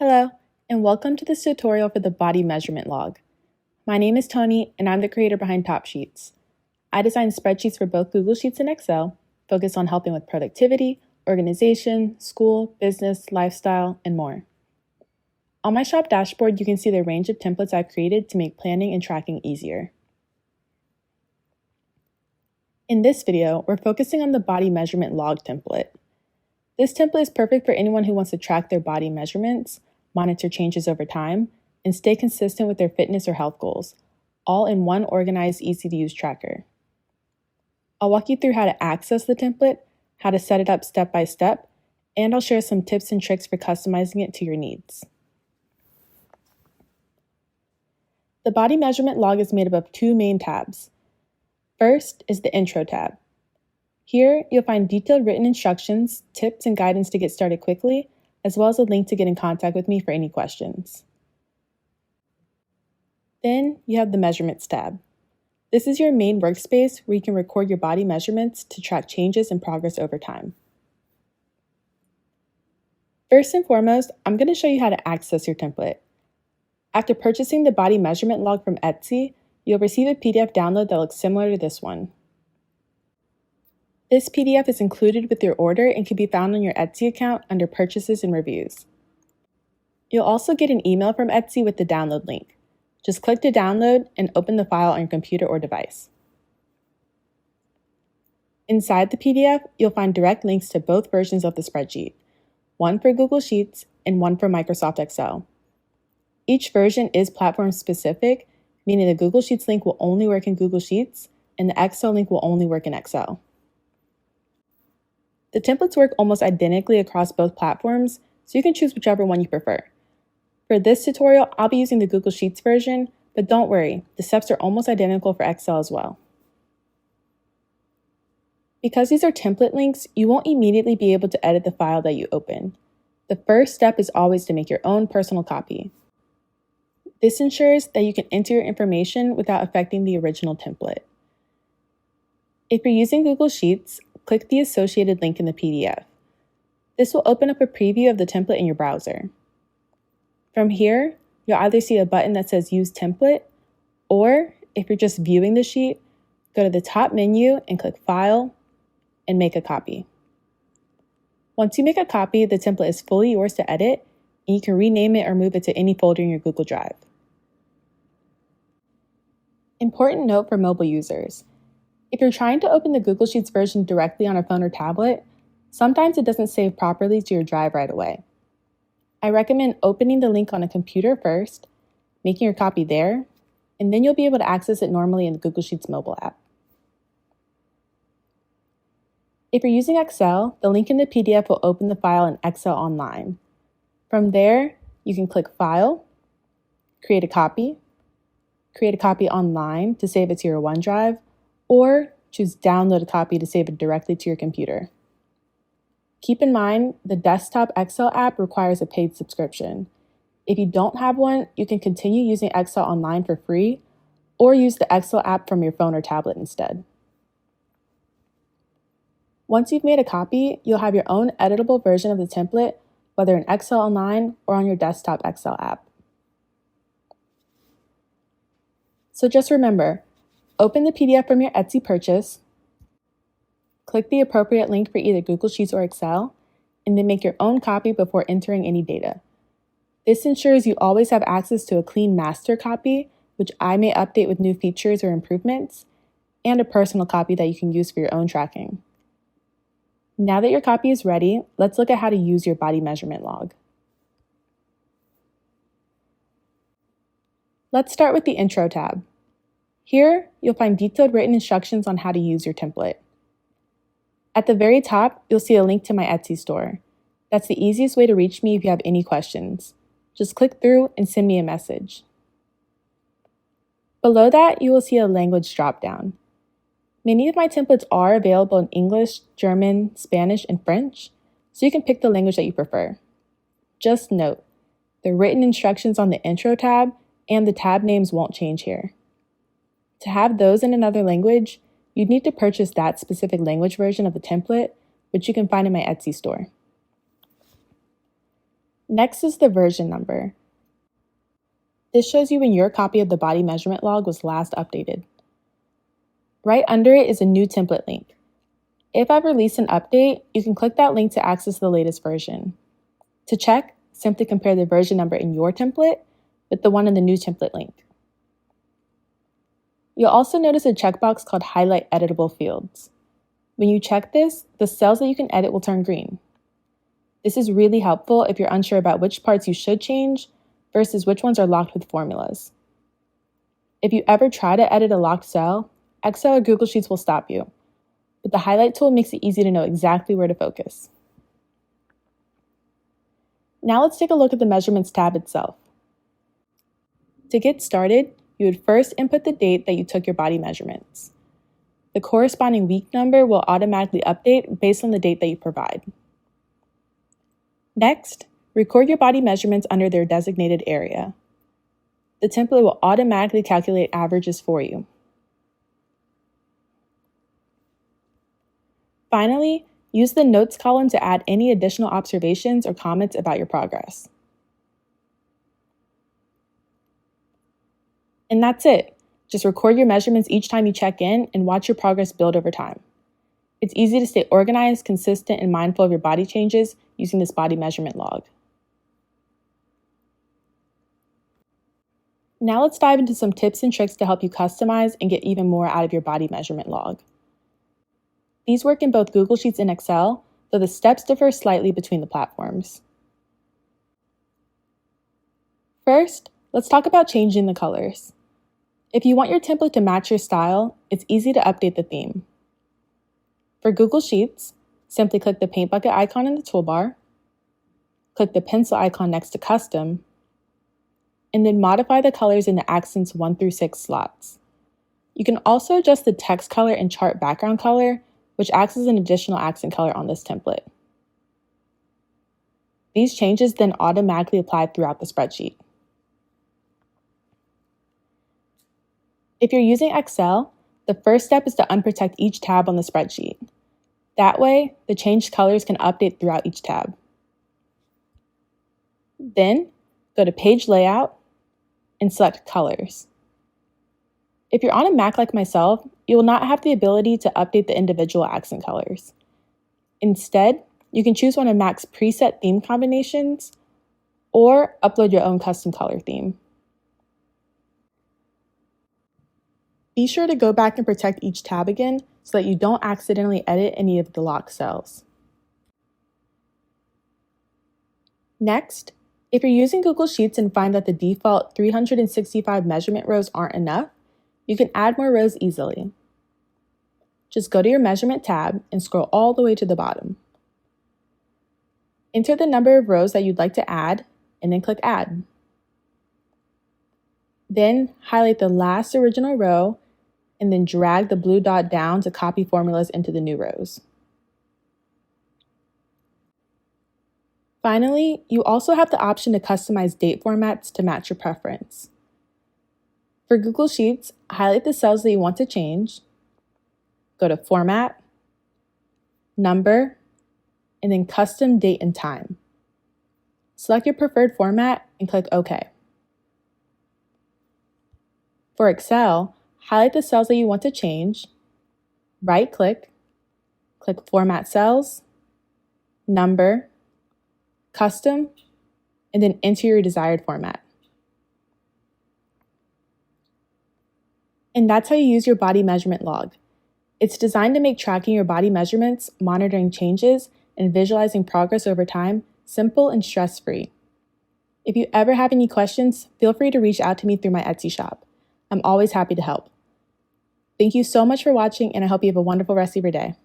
Hello, and welcome to this tutorial for the body measurement log. My name is Tony, and I'm the creator behind TopSheets. I design spreadsheets for both Google Sheets and Excel, focused on helping with productivity, organization, school, business, lifestyle, and more. On my shop dashboard, you can see the range of templates I've created to make planning and tracking easier. In this video, we're focusing on the body measurement log template. This template is perfect for anyone who wants to track their body measurements, monitor changes over time, and stay consistent with their fitness or health goals, all in one organized, easy-to-use tracker. I'll walk you through how to access the template, how to set it up step by step, and I'll share some tips and tricks for customizing it to your needs. The body measurement log is made up of two main tabs. First is the Intro tab. Here, you'll find detailed written instructions, tips, and guidance to get started quickly, as well as a link to get in contact with me for any questions. Then, you have the Measurements tab. This is your main workspace where you can record your body measurements to track changes and progress over time. First and foremost, I'm going to show you how to access your template. After purchasing the body measurement log from Etsy, you'll receive a PDF download that looks similar to this one. This PDF is included with your order and can be found on your Etsy account under Purchases and Reviews. You'll also get an email from Etsy with the download link. Just click to download and open the file on your computer or device. Inside the PDF, you'll find direct links to both versions of the spreadsheet, one for Google Sheets and one for Microsoft Excel. Each version is platform-specific, meaning the Google Sheets link will only work in Google Sheets and the Excel link will only work in Excel. The templates work almost identically across both platforms, so you can choose whichever one you prefer. For this tutorial, I'll be using the Google Sheets version, but don't worry, the steps are almost identical for Excel as well. Because these are template links, you won't immediately be able to edit the file that you open. The first step is always to make your own personal copy. This ensures that you can enter your information without affecting the original template. If you're using Google Sheets, click the associated link in the PDF. This will open up a preview of the template in your browser. From here, you'll either see a button that says Use Template, or if you're just viewing the sheet, go to the top menu and click File and make a copy. Once you make a copy, the template is fully yours to edit, and you can rename it or move it to any folder in your Google Drive. Important note for mobile users. If you're trying to open the Google Sheets version directly on a phone or tablet, sometimes it doesn't save properly to your drive right away. I recommend opening the link on a computer first, making your copy there, and then you'll be able to access it normally in the Google Sheets mobile app. If you're using Excel, the link in the PDF will open the file in Excel Online. From there, you can click File, create a copy online to save it to your OneDrive, or choose Download a copy to save it directly to your computer. Keep in mind, the desktop Excel app requires a paid subscription. If you don't have one, you can continue using Excel Online for free, or use the Excel app from your phone or tablet instead. Once you've made a copy, you'll have your own editable version of the template, whether in Excel Online or on your desktop Excel app. So just remember, open the PDF from your Etsy purchase, click the appropriate link for either Google Sheets or Excel, and then make your own copy before entering any data. This ensures you always have access to a clean master copy, which I may update with new features or improvements, and a personal copy that you can use for your own tracking. Now that your copy is ready, let's look at how to use your body measurement log. Let's start with the Intro tab. Here, you'll find detailed written instructions on how to use your template. At the very top, you'll see a link to my Etsy store. That's the easiest way to reach me if you have any questions. Just click through and send me a message. Below that, you will see a language dropdown. Many of my templates are available in English, German, Spanish, and French, so you can pick the language that you prefer. Just note, the written instructions on the Intro tab and the tab names won't change here. To have those in another language, you'd need to purchase that specific language version of the template, which you can find in my Etsy store. Next is the version number. This shows you when your copy of the body measurement log was last updated. Right under it is a new template link. If I've released an update, you can click that link to access the latest version. To check, simply compare the version number in your template with the one in the new template link. You'll also notice a checkbox called Highlight Editable Fields. When you check this, the cells that you can edit will turn green. This is really helpful if you're unsure about which parts you should change versus which ones are locked with formulas. If you ever try to edit a locked cell, Excel or Google Sheets will stop you, but the highlight tool makes it easy to know exactly where to focus. Now let's take a look at the Measurements tab itself. To get started, you would first input the date that you took your body measurements. The corresponding week number will automatically update based on the date that you provide. Next, record your body measurements under their designated area. The template will automatically calculate averages for you. Finally, use the Notes column to add any additional observations or comments about your progress. And that's it. Just record your measurements each time you check in and watch your progress build over time. It's easy to stay organized, consistent, and mindful of your body changes using this body measurement log. Now let's dive into some tips and tricks to help you customize and get even more out of your body measurement log. These work in both Google Sheets and Excel, though the steps differ slightly between the platforms. First, let's talk about changing the colors. If you want your template to match your style, it's easy to update the theme. For Google Sheets, simply click the paint bucket icon in the toolbar, click the pencil icon next to Custom, and then modify the colors in the accents 1 through 6 slots. You can also adjust the text color and chart background color, which acts as an additional accent color on this template. These changes then automatically apply throughout the spreadsheet. If you're using Excel, the first step is to unprotect each tab on the spreadsheet. That way, the changed colors can update throughout each tab. Then, go to Page Layout and select Colors. If you're on a Mac like myself, you will not have the ability to update the individual accent colors. Instead, you can choose one of Mac's preset theme combinations or upload your own custom color theme. Be sure to go back and protect each tab again so that you don't accidentally edit any of the locked cells. Next, if you're using Google Sheets and find that the default 365 measurement rows aren't enough, you can add more rows easily. Just go to your Measurement tab and scroll all the way to the bottom. Enter the number of rows that you'd like to add, and then click Add. Then highlight the last original row, and then drag the blue dot down to copy formulas into the new rows. Finally, you also have the option to customize date formats to match your preference. For Google Sheets, highlight the cells that you want to change, go to Format, Number, and then Custom Date and Time. Select your preferred format and click OK. For Excel, highlight the cells that you want to change, right-click, click Format Cells, Number, Custom, and then enter your desired format. And that's how you use your body measurement log. It's designed to make tracking your body measurements, monitoring changes, and visualizing progress over time simple and stress-free. If you ever have any questions, feel free to reach out to me through my Etsy shop. I'm always happy to help. Thank you so much for watching, and I hope you have a wonderful rest of your day.